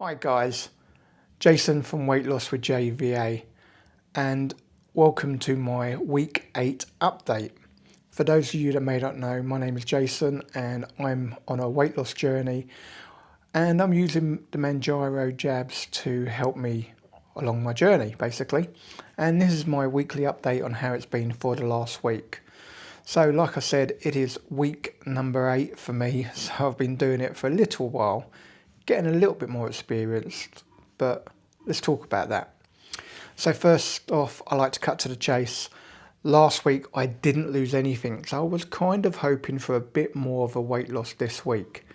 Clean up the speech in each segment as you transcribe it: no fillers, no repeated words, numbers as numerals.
Hi guys, Jason from Weight Loss with JVA, and welcome to my week 8 update. For those of you that may not know, my name is Jason and I'm on a weight loss journey, and I'm using the Mounjaro jabs to help me along my journey basically. And this is my weekly update on how it's been for the last week. So like I said, it is week number 8 for me, so I've been doing it for a little while, getting a little bit more experienced, but let's talk about that. So first off, I like to cut to the chase. Last week I didn't lose anything, so I was kind of hoping for a bit more of a weight loss this week,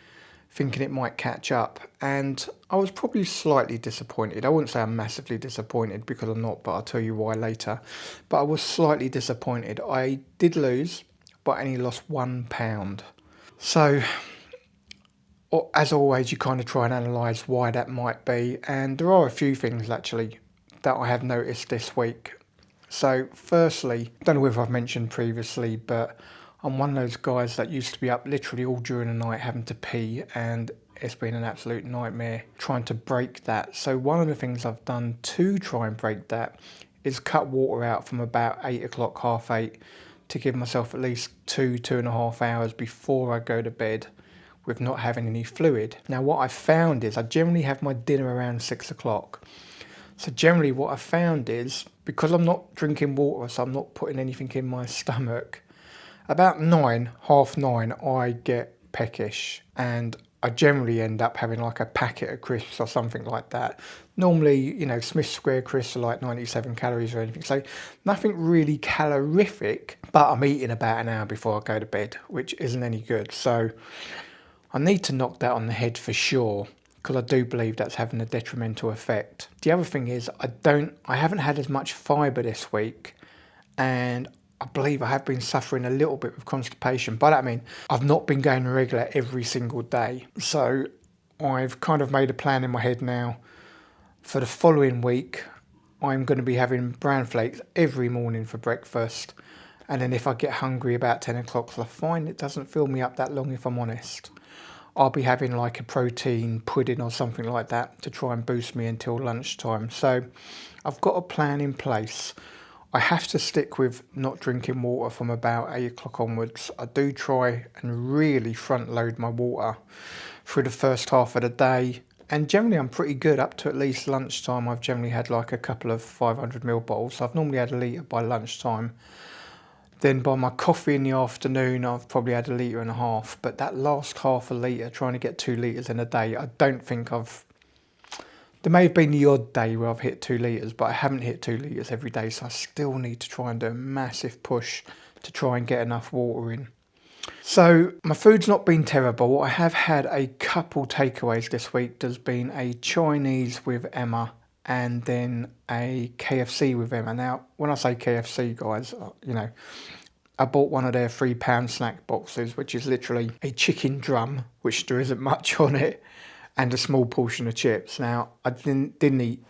thinking it might catch up, and I was probably slightly disappointed. I wouldn't say I'm massively disappointed because I'm not, but I'll tell you why later. But I was slightly disappointed. I did lose, but I only lost £1. So as always, you kind of try and analyse why that might be, and there are a few things actually that I have noticed this week. So firstly, I don't know whether I've mentioned previously, but I'm one of those guys that used to be up literally all during the night having to pee, and it's been an absolute nightmare trying to break that. So one of the things I've done to try and break that is cut water out from about 8 o'clock, half 8, to give myself at least 2.5 hours before I go to bed with not having any fluid. Now what I found is I generally have my dinner around 6 o'clock. So generally what I found is, because I'm not drinking water, so I'm not putting anything in my stomach, about 9, half 9, I get peckish, and I generally end up having like a packet of crisps or something like that. Normally, Smith's Square crisps are like 97 calories or anything, so nothing really calorific, but I'm eating about an hour before I go to bed, which isn't any good. So I need to knock that on the head for sure, because I do believe that's having a detrimental effect. The other thing is I haven't had as much fibre this week, and I believe I have been suffering a little bit with constipation. By that I mean I've not been going regular every single day. So I've kind of made a plan in my head now. For the following week, I'm going to be having bran flakes every morning for breakfast. And then if I get hungry about 10 o'clock, because I find it doesn't fill me up that long if I'm honest, I'll be having like a protein pudding or something like that to try and boost me until lunchtime. So I've got a plan in place. I have to stick with not drinking water from about 8 o'clock onwards. I do try and really front load my water through the first half of the day. And generally I'm pretty good up to at least lunchtime. I've generally had like a couple of 500ml bottles. So I've normally had a litre by lunchtime. Then by my coffee in the afternoon, I've probably had a litre and a half. But that last half a litre, trying to get 2 litres in a day, I don't think there may have been the odd day where I've hit 2 litres, but I haven't hit 2 litres every day. So I still need to try and do a massive push to try and get enough water in. So my food's not been terrible. I have had a couple takeaways this week. There's been a Chinese with Emma and then a KFC with Emma. Now, when I say KFC, guys, I bought one of their £3 snack boxes, which is literally a chicken drum, which there isn't much on it, and a small portion of chips. Now, I didn't eat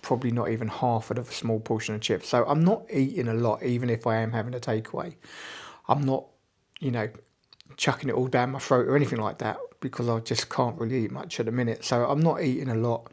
probably not even half of a small portion of chips. So I'm not eating a lot, even if I am having a takeaway. I'm not, chucking it all down my throat or anything like that, because I just can't really eat much at the minute. So I'm not eating a lot.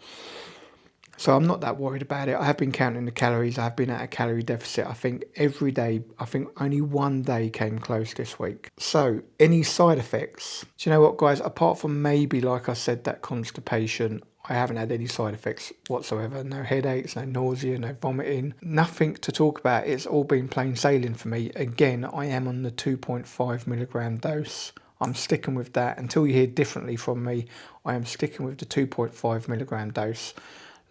So I'm not that worried about it. I have been counting the calories. I have been at a calorie deficit, I think, every day. I think only one day came close this week. So any side effects? Do you know what, guys? Apart from maybe, like I said, that constipation, I haven't had any side effects whatsoever. No headaches, no nausea, no vomiting. Nothing to talk about. It's all been plain sailing for me. Again, I am on the 2.5mg dose. I'm sticking with that. Until you hear differently from me, I am sticking with the 2.5mg dose.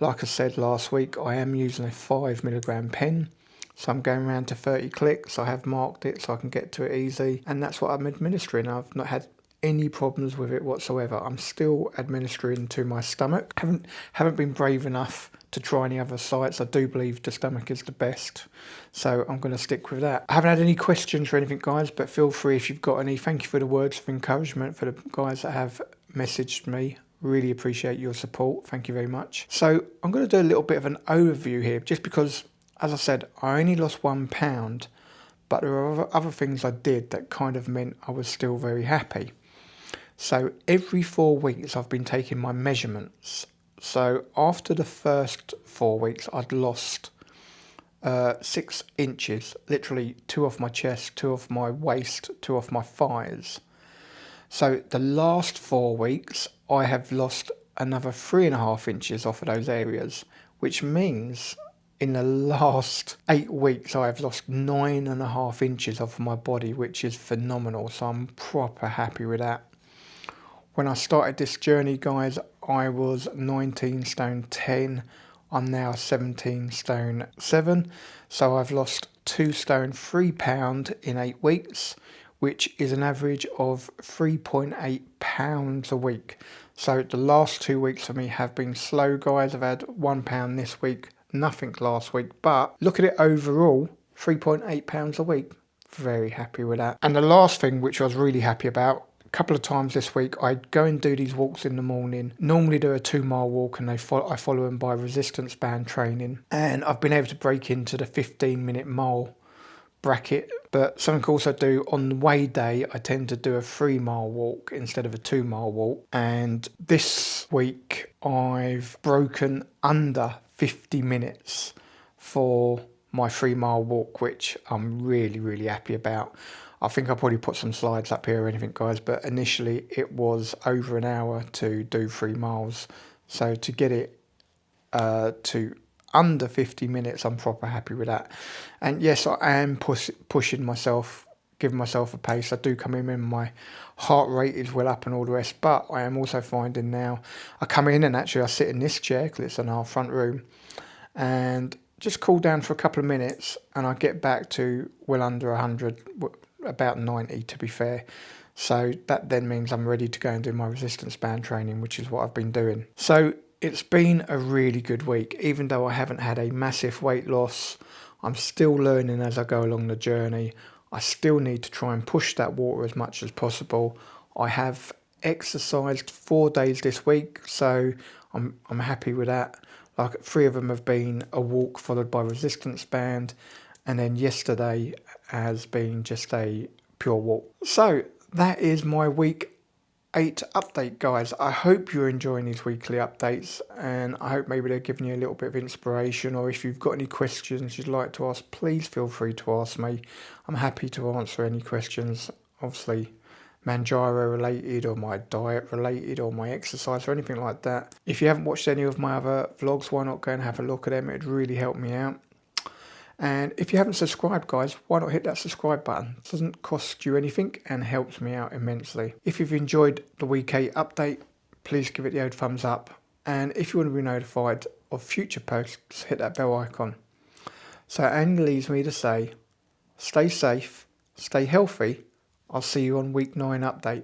Like I said last week, I am using a 5mg pen. So I'm going around to 30 clicks. I have marked it so I can get to it easy. And that's what I'm administering. I've not had any problems with it whatsoever. I'm still administering to my stomach. Haven't been brave enough to try any other sites. I do believe the stomach is the best. So I'm going to stick with that. I haven't had any questions or anything, guys, but feel free if you've got any. Thank you for the words of encouragement for the guys that have messaged me. Really appreciate your support. Thank you very much. So I'm going to do a little bit of an overview here, just because, as I said, I only lost £1, but there are other things I did that kind of meant I was still very happy. So every 4 weeks I've been taking my measurements. So after the first 4 weeks, I'd lost 6 inches, literally 2 off my chest, 2 off my waist, 2 off my thighs. So the last 4 weeks, I have lost another 3.5 inches off of those areas, which means in the last 8 weeks, I have lost 9.5 inches off my body, which is phenomenal. So I'm proper happy with that. When I started this journey, guys, I was 19 stone 10. I'm now 17 stone 7. So I've lost 2 stone 3 pound in 8 weeks, which is an average of 3.8 pounds a week. So the last 2 weeks for me have been slow, guys. I've had 1 pound this week, nothing last week. But look at it overall, 3.8 pounds a week. Very happy with that. And the last thing, which I was really happy about, a couple of times this week, I go and do these walks in the morning. Normally do a 2-mile walk, and I follow them by resistance band training. And I've been able to break into the 15-minute mile bracket. But something I also do on the weigh day, I tend to do a 3-mile walk instead of a 2-mile walk. And this week I've broken under 50 minutes for my 3-mile walk, which I'm really happy about. I think I'll probably put some slides up here or anything, guys, but initially it was over an hour to do 3 miles. So to get it to under 50 minutes, I'm proper happy with that. And yes, I am pushing myself, giving myself a pace. I do come in and my heart rate is well up and all the rest, but I am also finding now, I come in and actually I sit in this chair because it's in our front room, and just cool down for a couple of minutes and I get back to well under 100, about 90 to be fair. So that then means I'm ready to go and do my resistance band training, which is what I've been doing. So it's been a really good week. Even though I haven't had a massive weight loss, I'm still learning as I go along the journey. I still need to try and push that water as much as possible. I have exercised 4 days this week, so I'm happy with that. Like 3 of them have been a walk followed by resistance band, and then yesterday has been just a pure walk. So that is my week 8 update, guys. I hope you're enjoying these weekly updates, and I hope maybe they're giving you a little bit of inspiration, or if you've got any questions you'd like to ask, please feel free to ask me. I'm happy to answer any questions, obviously Manjaro related or my diet related or my exercise or anything like that. If you haven't watched any of my other vlogs, why not go and have a look at them? It'd really help me out. And if you haven't subscribed, guys, why not hit that subscribe button? It doesn't cost you anything and helps me out immensely. If you've enjoyed the week 8 update, please give it the old thumbs up. And if you want to be notified of future posts, hit that bell icon. So it only leaves me to say, stay safe, stay healthy. I'll see you on week 9 update.